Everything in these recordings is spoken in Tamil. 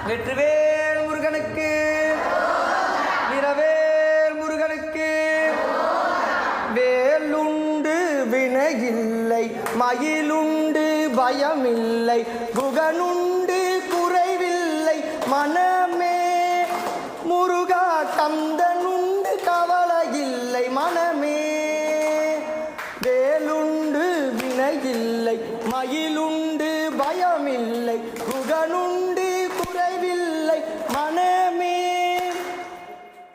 வெற்றிவேல் முருகனுக்கு, வீரவேல் முருகனுக்கு. வேலுண்டு வினையில்லை, மயிலுண்டு பயமில்லை, குகனுண்டு குறைவில்லை மனமே. முருகா கந்தனுண்டு கவலையில்லை மனமே. வேலுண்டு வினையில்லை, மயிலுண்டு பயமில்லை, குகனுண்டு குறைவில்லை மனமே.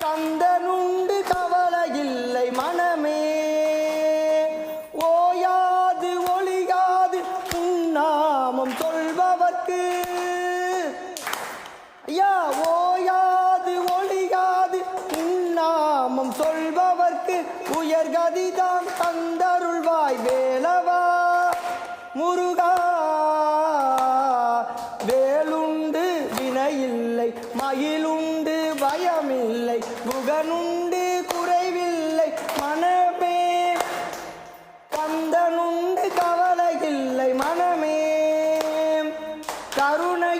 கந்தனுண்டு கவலையில்லை மனமே. ஓயாது ஒளியாது உன்னாமம் சொல்பவர்க்கு, ஐயா ஓயாது ஒளியாது உன்னாமம் சொல்பவர்க்கு உயர்கதிதான் தந்தருள்வாய் வேலவா முருகா. வேலுண்டு வினையில்லை, மயிலுண்டு பயமில்லை, குகனுண்டு குறைவில்லை மனமே. கந்தனுண்டு கவலையில்லை மனமே. கருணை